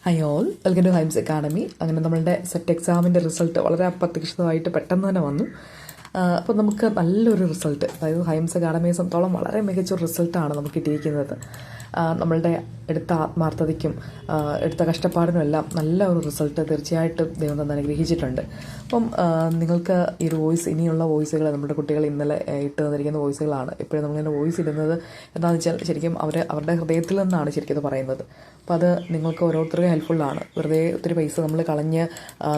High all, welcome to Hymes academy. അങ്ങനെ നമ്മളുടെ set എക്സാമിൻ്റെ റിസൾട്ട് വളരെ അപ്രതീക്ഷിതമായിട്ട് പെട്ടെന്ന് തന്നെ വന്നു. അപ്പോൾ നമുക്ക് നല്ലൊരു റിസൾട്ട്, അതായത് ഹൈംസ് അക്കാഡമിയെ സംബന്ധിച്ചോളം വളരെ മികച്ചൊരു റിസൾട്ടാണ് നമുക്ക് കിട്ടിയിരിക്കുന്നത്. നമ്മളുടെ എടുത്ത ആത്മാർത്ഥതയ്ക്കും എടുത്ത കഷ്ടപ്പാടിനും എല്ലാം നല്ല ഒരു റിസൾട്ട് തീർച്ചയായിട്ടും ദൈവം തന്നെ അനുഗ്രഹിച്ചിട്ടുണ്ട്. അപ്പം നിങ്ങൾക്ക് ഈ ഒരു വോയിസ്, ഇനിയുള്ള വോയിസുകൾ നമ്മുടെ കുട്ടികൾ ഇന്നലെ ഇട്ട് തന്നിരിക്കുന്ന വോയിസുകളാണ്. എപ്പോഴും നമ്മളിങ്ങനെ വോയിസ് ഇടുന്നത് എന്താണെന്ന് വെച്ചാൽ ശരിക്കും അവരുടെ ഹൃദയത്തിൽ നിന്നാണ് ശരിക്കും അത് പറയുന്നത്. അപ്പോൾ അത് നിങ്ങൾക്ക് ഓരോരുത്തർക്കും ഹെൽപ്ഫുള്ളാണ്. വെറുതെ ഒത്തിരി പൈസ നമ്മൾ കളഞ്ഞ്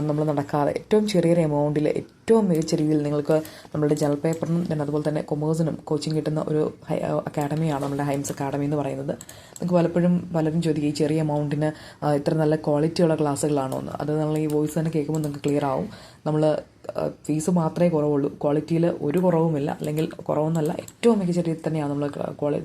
നമ്മൾ നടക്കാതെ ഏറ്റവും ചെറിയൊരു എമൗണ്ടിൽ ഏറ്റവും മികച്ച രീതിയിൽ നിങ്ങൾക്ക് നമ്മളുടെ ജൽ പേപ്പറിനും പിന്നെ അതുപോലെ തന്നെ കൊമേഴ്സിനും കോച്ചിങ് കിട്ടുന്ന ഒരു അക്കാഡമിയാണ് നമ്മുടെ ഹൈംസ് അക്കാഡമി എന്ന് പറയുന്നത്. നിങ്ങൾക്ക് പലരും ചോദിക്കും ഈ ചെറിയ എമൗണ്ടിന് ഇത്ര നല്ല ക്വാളിറ്റിയുള്ള ക്ലാസ്സുകളാണോ എന്ന്. അത് നമ്മൾ ഈ വോയിസ് തന്നെ കേൾക്കുമ്പോൾ നിങ്ങൾക്ക് ക്ലിയർ ആവും. നമ്മൾ ഫീസ് മാത്രമേ കുറവുള്ളൂ, ക്വാളിറ്റിയിൽ ഒരു കുറവുമില്ല. അല്ലെങ്കിൽ കുറവെന്നല്ല, ഏറ്റവും മികച്ച രീതിയിൽ തന്നെയാണ്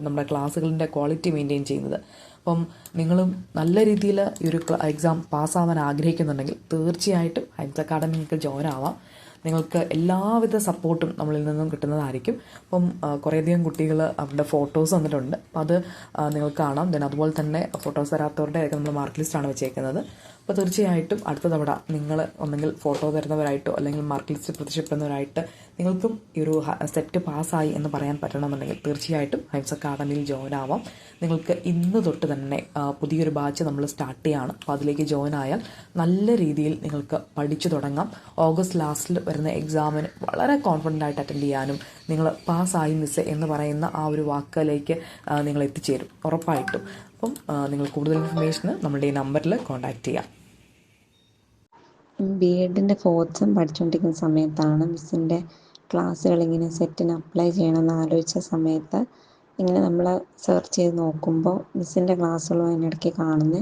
നമ്മുടെ ക്ലാസ്സുകളുടെ ക്വാളിറ്റി മെയിൻറ്റെയിൻ ചെയ്യുന്നത്. അപ്പം നിങ്ങളും നല്ല രീതിയിൽ ഈ ഒരു എക്സാം പാസ്സാവാൻ ആഗ്രഹിക്കുന്നുണ്ടെങ്കിൽ തീർച്ചയായിട്ടും ഹൈംസ് അക്കാഡമി നിങ്ങൾക്ക് ജോയിൻ ആവാം. നിങ്ങൾക്ക് എല്ലാവിധ സപ്പോർട്ടും നമ്മളിൽ നിന്നും കിട്ടുന്നതായിരിക്കും. അപ്പം കുറേയധികം കുട്ടികൾ അവരുടെ ഫോട്ടോസ് വന്നിട്ടുണ്ട്. അപ്പോൾ അത് നിങ്ങൾക്ക് കാണാം. ദെൻ അതുപോലെ തന്നെ ഫോട്ടോസ് തരാത്തവരുടെയൊക്കെ നമ്മൾ മാർക്ക് ലിസ്റ്റാണ് വെച്ചേക്കുന്നത്. അപ്പോൾ തീർച്ചയായിട്ടും അടുത്ത തവണ നിങ്ങൾ ഒന്നെങ്കിൽ ഫോട്ടോ തരുന്നവരായിട്ടോ അല്ലെങ്കിൽ മാർക്ക് ലിസ്റ്റ് പ്രത്യക്ഷപ്പെടുന്നവരായിട്ട് നിങ്ങൾക്കും ഈ ഒരു സെറ്റ് പാസ്സായി എന്ന് പറയാൻ പറ്റണമെന്നുണ്ടെങ്കിൽ തീർച്ചയായിട്ടും ഹൈംസ് അക്കാഡമിയിൽ ജോയിൻ ആവാം. നിങ്ങൾക്ക് ഇന്ന് തൊട്ട് തന്നെ പുതിയൊരു ബാച്ച് നമ്മൾ സ്റ്റാർട്ട് ചെയ്യുകയാണ്. അപ്പോൾ അതിലേക്ക് ജോയിൻ ആയാൽ നല്ല രീതിയിൽ നിങ്ങൾക്ക് പഠിച്ചു തുടങ്ങാം. ഓഗസ്റ്റ് ലാസ്റ്റിൽ വരുന്ന എക്സാമിന് വളരെ കോൺഫിഡൻ്റ് ആയിട്ട് അറ്റൻഡ് ചെയ്യാനും നിങ്ങൾ പാസ്സായി മിസ് എന്ന് പറയുന്ന ആ ഒരു വാക്കിലേക്ക് നിങ്ങൾ എത്തിച്ചേരും ഉറപ്പായിട്ടും. അപ്പം നിങ്ങൾ കൂടുതൽ ഇൻഫർമേഷന് നമ്മുടെ ഈ നമ്പറിൽ കോൺടാക്റ്റ് ചെയ്യാം. ബി എഡിൻ്റെ ഫോർത്ത് സെം പഠിച്ചുകൊണ്ടിരിക്കുന്ന സമയത്താണ് മിസ്സിൻ്റെ ക്ലാസ്സുകൾ ഇങ്ങനെ സെറ്റിന് അപ്ലൈ ചെയ്യണമെന്ന് ആലോചിച്ച സമയത്ത് ഇങ്ങനെ നമ്മൾ സെർച്ച് ചെയ്ത് നോക്കുമ്പോൾ മിസ്സിൻ്റെ ക്ലാസ്സുകളും അതിനിടയ്ക്ക് കാണുന്നത്.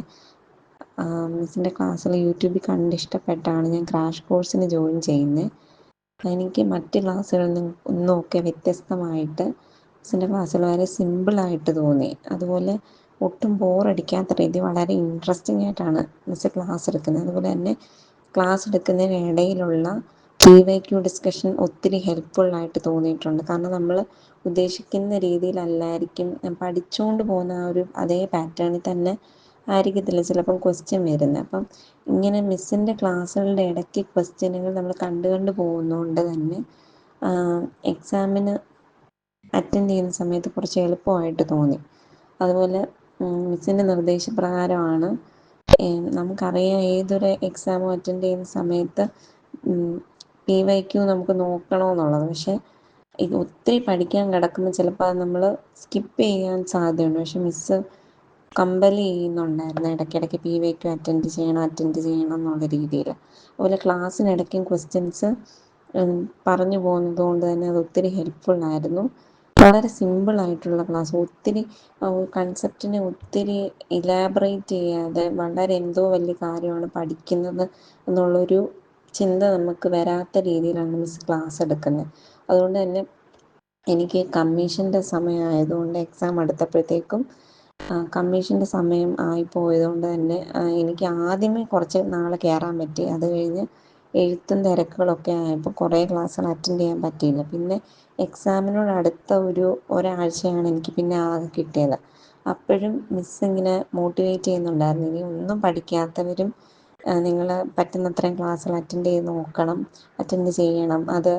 മിസ്സിൻ്റെ ക്ലാസ്സുകൾ യൂട്യൂബിൽ കണ്ട് ഇഷ്ടപ്പെട്ടാണ് ഞാൻ ക്രാഷ് കോഴ്സിന് ജോയിൻ ചെയ്യുന്നത്. എനിക്ക് മറ്റ് ക്ലാസ്സുകളിൽ നിന്നൊക്കെ വ്യത്യസ്തമായിട്ട് മിസ്സിൻ്റെ ക്ലാസ്സുകൾ വളരെ സിമ്പിളായിട്ട് തോന്നി. അതുപോലെ ഒട്ടും ബോറടിക്കാത്ത രീതി വളരെ ഇൻട്രസ്റ്റിംഗ് ആയിട്ടാണ് മിസ്സ് ക്ലാസ് എടുക്കുന്നത്. അതുപോലെ തന്നെ ക്ലാസ് എടുക്കുന്നതിനിടയിലുള്ള PYQ ഡിസ്കഷൻ ഒത്തിരി ഹെൽപ്ഫുള്ളായിട്ട് തോന്നിയിട്ടുണ്ട്. കാരണം നമ്മൾ ഉദ്ദേശിക്കുന്ന രീതിയിലല്ലായിരിക്കും പഠിച്ചുകൊണ്ട് പോകുന്ന ആ ഒരു അതേ പാറ്റേണിൽ തന്നെ ആയിരിക്കത്തില്ല ചിലപ്പം ക്വസ്റ്റ്യൻ വരുന്നത്. അപ്പം ഇങ്ങനെ മിസ്സിൻ്റെ ക്ലാസ്സുകളുടെ ഇടയ്ക്ക് ക്വസ്റ്റ്യനുകൾ നമ്മൾ കണ്ട് പോകുന്നതുകൊണ്ട് തന്നെ എക്സാമിന് അറ്റൻഡ് ചെയ്യുന്ന സമയത്ത് കുറച്ച് എളുപ്പമായിട്ട് തോന്നി. അതുപോലെ മിസ്സിൻ്റെ നിർദ്ദേശപ്രകാരമാണ് നമുക്കറിയാം ഏതൊരു എക്സാമും അറ്റൻഡ് ചെയ്യുന്ന സമയത്ത് PYQ നമുക്ക് നോക്കണമെന്നുള്ളത്. പക്ഷേ ഇത് ഒത്തിരി പഠിക്കാൻ കിടക്കുമ്പോൾ ചിലപ്പോൾ അത് നമ്മൾ സ്കിപ്പ് ചെയ്യാൻ സാധ്യതയുണ്ട്. പക്ഷെ മിസ്സ് കമ്പൽ ചെയ്യുന്നുണ്ടായിരുന്നു ഇടയ്ക്കിടയ്ക്ക് PYQ അറ്റൻഡ് ചെയ്യണം എന്നുള്ള രീതിയിൽ. അതുപോലെ ക്ലാസ്സിനിടയ്ക്കും ക്വസ്റ്റ്യൻസ് പറഞ്ഞു പോകുന്നത് കൊണ്ട് തന്നെ അത് ഒത്തിരി ഹെൽപ്ഫുള്ളായിരുന്നു. വളരെ സിമ്പിളായിട്ടുള്ള ക്ലാസ്, ഒത്തിരി കൺസെപ്റ്റിനെ ഒത്തിരി ഇലാബറേറ്റ് ചെയ്യാതെ വളരെ എന്തോ വലിയ കാര്യമാണ് പഠിക്കുന്നത് എന്നുള്ളൊരു ചിന്ത നമുക്ക് വരാത്ത രീതിയിലാണ് മിസ് ക്ലാസ് എടുക്കുന്നത്. അതുകൊണ്ട് തന്നെ എനിക്ക് കമ്മീഷൻ്റെ സമയമായതുകൊണ്ട് എക്സാം അടുത്തപ്പോഴത്തേക്കും കമ്മീഷൻ്റെ സമയം ആയിപ്പോയതുകൊണ്ട് തന്നെ എനിക്ക് ആദ്യമേ കുറച്ച് നാൾ കയറാൻ പറ്റി. അത് കഴിഞ്ഞ് എഴുത്തും തിരക്കുകളൊക്കെ ആയപ്പോൾ കുറേ ക്ലാസ്സുകൾ അറ്റൻഡ് ചെയ്യാൻ പറ്റിയില്ല. പിന്നെ എക്സാമിനോട് അടുത്ത ഒരാഴ്ചയാണ് എനിക്ക് പിന്നെ ആകെ കിട്ടിയത്. അപ്പോഴും മിസ് ഇങ്ങനെ മോട്ടിവേറ്റ് ചെയ്യുന്നുണ്ടായിരുന്നു, ഇനി ഒന്നും പഠിക്കാത്തവരും നിങ്ങൾ പറ്റുന്നത്രയും ക്ലാസ്സുകൾ അറ്റൻഡ് ചെയ്യണം, അത്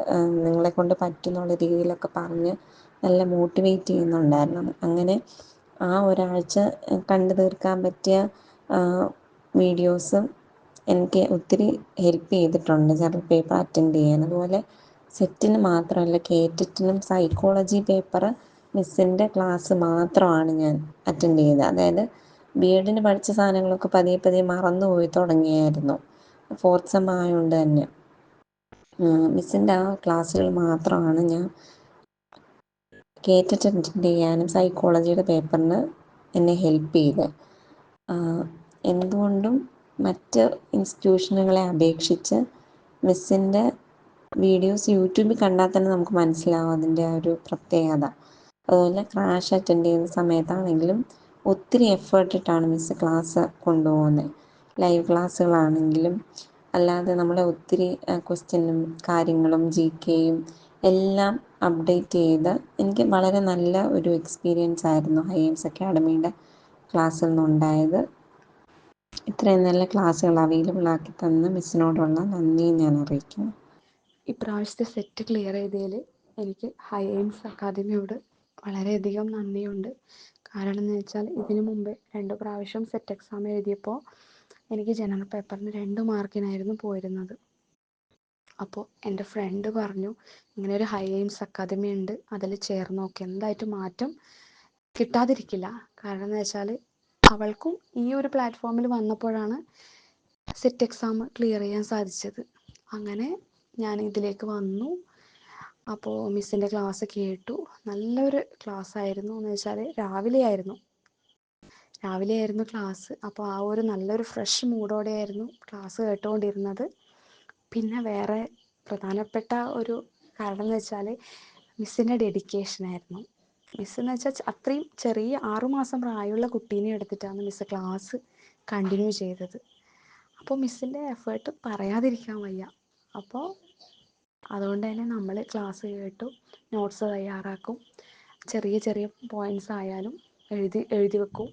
നിങ്ങളെക്കൊണ്ട് പറ്റുന്നുള്ള രീതിയിലൊക്കെ പറഞ്ഞ് നല്ല മോട്ടിവേറ്റ് ചെയ്യുന്നുണ്ടായിരുന്നു. അങ്ങനെ ആ ഒരാഴ്ച കണ്ടു തീർക്കാൻ പറ്റിയ വീഡിയോസും എനിക്ക് ഒത്തിരി ഹെൽപ്പ് ചെയ്തിട്ടുണ്ട് ജനറൽ പേപ്പർ അറ്റൻഡ് ചെയ്യാൻ. അതുപോലെ സെറ്റിന് മാത്രമല്ല, കേറ്ററ്റിനും സൈക്കോളജി പേപ്പർ മിസ്സിൻ്റെ ക്ലാസ് മാത്രമാണ് ഞാൻ അറ്റൻഡ് ചെയ്തത്. അതായത് ബി എഡിന് പഠിച്ച സാധനങ്ങളൊക്കെ പതിയെ മറന്നുപോയി തുടങ്ങിയായിരുന്നു ഫോർത്ത് സെം ആയതുകൊണ്ട് തന്നെ. മിസ്സിൻ്റെ ആ ക്ലാസ്സുകൾ മാത്രമാണ് ഞാൻ കേറ്ററ്റ് അറ്റൻഡ് ചെയ്യാനും സൈക്കോളജിയുടെ പേപ്പറിന് എന്നെ ഹെൽപ്പ് ചെയ്ത്. എന്തുകൊണ്ടും മറ്റ് ഇൻസ്റ്റിറ്റ്യൂഷനുകളെ അപേക്ഷിച്ച് മിസ്സിൻ്റെ വീഡിയോസ് യൂട്യൂബിൽ കണ്ടാൽ തന്നെ നമുക്ക് മനസ്സിലാവും അതിൻ്റെ ആ ഒരു പ്രത്യേകത. അതുപോലെ ക്രാഷ് അറ്റൻഡ് ചെയ്യുന്ന സമയത്താണെങ്കിലും ഒത്തിരി എഫേർട്ടിട്ടാണ് മിസ്സ് ക്ലാസ് കൊണ്ടുപോകുന്നത്. ലൈവ് ക്ലാസ്സുകളാണെങ്കിലും അല്ലാതെ നമ്മളെ ഒത്തിരി ക്വസ്റ്റ്യനും കാര്യങ്ങളും GKയും എല്ലാം അപ്ഡേറ്റ് ചെയ്ത് എനിക്ക് വളരെ നല്ല ഒരു എക്സ്പീരിയൻസ് ആയിരുന്നു ഹൈംസ് അക്കാഡമിയുടെ ക്ലാസ്സിൽ നിന്നുണ്ടായത്. ഇത്രയും നല്ല ക്ലാസ്സുകൾ അവൈലബിൾ ആക്കി തന്ന മിസ്സിനോടുള്ള നന്ദിയും ഞാൻ അറിയിക്കുന്നു. ഇപ്രാവശ്യത്തെ സെറ്റ് ക്ലിയർ ചെയ്തതിൽ എനിക്ക് ഹൈ എയിംസ് അക്കാദമിയോട് വളരെയധികം നന്ദിയുണ്ട്. കാരണം എന്ന് വെച്ചാൽ ഇതിനു മുമ്പ് 2 പ്രാവശ്യം സെറ്റ് എക്സാം എഴുതിയപ്പോൾ എനിക്ക് ജനറൽ പേപ്പറിന് 2 മാർക്കിനായിരുന്നു പോയിരുന്നത്. അപ്പോൾ എൻ്റെ ഫ്രണ്ട് പറഞ്ഞു, ഇങ്ങനെ ഒരു ഹൈ എയിംസ് അക്കാദമി ഉണ്ട്, അതിൽ ചേർന്ന് നോക്കി, എന്തായിട്ടും മാറ്റം കിട്ടാതിരിക്കില്ല. കാരണം എന്ന് വെച്ചാൽ അവൾക്കും ഈ ഒരു പ്ലാറ്റ്ഫോമിൽ വന്നപ്പോഴാണ് സെറ്റ് എക്സാം ക്ലിയർ ചെയ്യാൻ സാധിച്ചത്. അങ്ങനെ ഞാൻ ഇതിലേക്ക് വന്നു. അപ്പോൾ മിസ്സിൻ്റെ ക്ലാസ് കേട്ടു. നല്ലൊരു ക്ലാസ് ആയിരുന്നു. എന്ന് വെച്ചാൽ രാവിലെയായിരുന്നു ക്ലാസ്. അപ്പോൾ ആ ഒരു നല്ലൊരു ഫ്രഷ് മൂഡോടെയായിരുന്നു ക്ലാസ് കേട്ടുകൊണ്ടിരുന്നത്. പിന്നെ വേറെ പ്രധാനപ്പെട്ട ഒരു കാരണം എന്ന് വെച്ചാൽ മിസ്സിൻ്റെ ഡെഡിക്കേഷനായിരുന്നു. മിസ് എന്ന് വെച്ചാൽ അത്രയും ചെറിയ 6 മാസം പ്രായമുള്ള കുട്ടീനെ എടുത്തിട്ടാണ് മിസ്സ് ക്ലാസ് കണ്ടിന്യൂ ചെയ്തത്. അപ്പോൾ മിസ്സിൻ്റെ എഫേർട്ട് പറയാതിരിക്കാൻ വയ്യ. അപ്പോൾ അതുകൊണ്ട് തന്നെ നമ്മൾ ക്ലാസ് കേട്ടു, നോട്ട്സ് തയ്യാറാക്കും, ചെറിയ ചെറിയ പോയിൻറ്റ്സ് ആയാലും എഴുതി വെക്കും,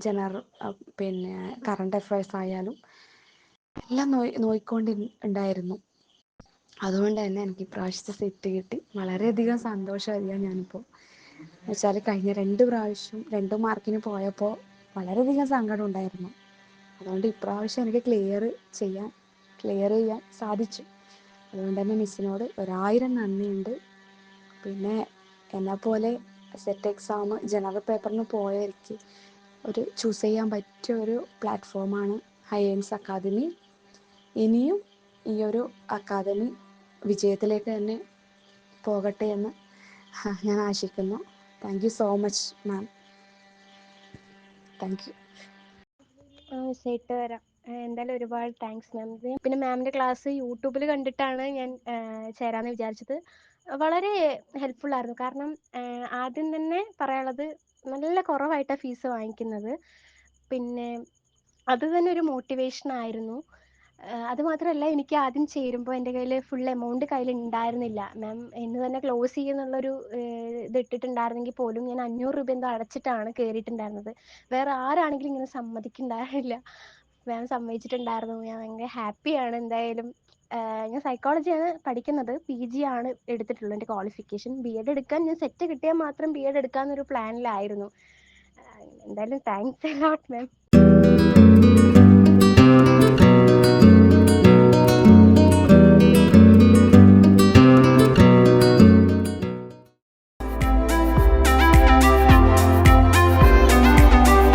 ജനറൽ പിന്നെ കറണ്ട് അഫയേഴ്സ് ആയാലും എല്ലാം നോയിക്കൊണ്ടുണ്ടായിരുന്നു. അതുകൊണ്ട് തന്നെ എനിക്ക് ഇപ്രാവശ്യത്തെ സെറ്റ് കിട്ടി. വളരെയധികം സന്തോഷമായിരിക്കാം ഞാനിപ്പോൾ. എന്ന് വെച്ചാൽ കഴിഞ്ഞ 2 പ്രാവശ്യം 2 മാർക്കിന് പോയപ്പോൾ വളരെയധികം സങ്കടം ഉണ്ടായിരുന്നു. അതുകൊണ്ട് ഇപ്രാവശ്യം എനിക്ക് ക്ലിയർ ചെയ്യാൻ സാധിച്ചു. അതുകൊണ്ട് തന്നെ മിസ്സിനോട് 1000 നന്ദിയുണ്ട്. പിന്നെ എന്നെപ്പോലെ സെറ്റ് എക്സാം ജനറൽ പേപ്പറിന് പോയവർക്ക് ഒരു ചൂസ് ചെയ്യാൻ പറ്റിയ ഒരു പ്ലാറ്റ്ഫോമാണ് ഹൈ എയിംസ് അക്കാദമി. ഇനിയും ഈ ഒരു അക്കാദമി വിജയത്തിലേക്ക് തന്നെ പോകട്ടെ എന്ന് ഞാൻ ആശിക്കുന്നു. Thank you so much ma'am. Thank you. ഇട്ട് തരാം. എന്തായാലും ഒരുപാട് താങ്ക്സ് മാം. പിന്നെ മാമിൻ്റെ ക്ലാസ് യൂട്യൂബിൽ കണ്ടിട്ടാണ് ഞാൻ ചേരാമെന്ന് വിചാരിച്ചത്. വളരെ ഹെൽപ്ഫുൾ ആയിരുന്നു. കാരണം ആദ്യം തന്നെ പറയാനുള്ളത്, നല്ല കുറവായിട്ടാണ് ഫീസ് വാങ്ങിക്കുന്നത്. പിന്നെ അത് തന്നെ ഒരു മോട്ടിവേഷൻ ആയിരുന്നു. അതുമാത്രമല്ല, എനിക്ക് ആദ്യം ചേരുമ്പോൾ എൻ്റെ കയ്യിൽ ഫുൾ എമൗണ്ട് കയ്യിൽ ഉണ്ടായിരുന്നില്ല. മാം ഇന്ന് തന്നെ ക്ലോസ് ചെയ്യുന്നുള്ളൊരു ഇത് ഇട്ടിട്ടുണ്ടായിരുന്നെങ്കിൽ പോലും ഞാൻ 500 രൂപ എന്തോ അടച്ചിട്ടാണ് കയറിയിട്ടുണ്ടായിരുന്നത്. വേറെ ആരാണെങ്കിലും ഇങ്ങനെ സമ്മതിക്കുന്നുണ്ടായിരുന്നില്ല. മാം സമ്മതിച്ചിട്ടുണ്ടായിരുന്നു. ഞാൻ ഭയങ്കര ഹാപ്പിയാണ്. എന്തായാലും ഞാൻ സൈക്കോളജിയാണ് പഠിക്കുന്നത്. PG ആണ് എടുത്തിട്ടുള്ളത്. എൻ്റെ ക്വാളിഫിക്കേഷൻ B.Ed എടുക്കാൻ ഞാൻ സെറ്റ് കിട്ടിയാൽ മാത്രം B.Ed എടുക്കാമെന്നൊരു പ്ലാനിലായിരുന്നു. എന്തായാലും താങ്ക്സ് എ ലോട്ട് മാം.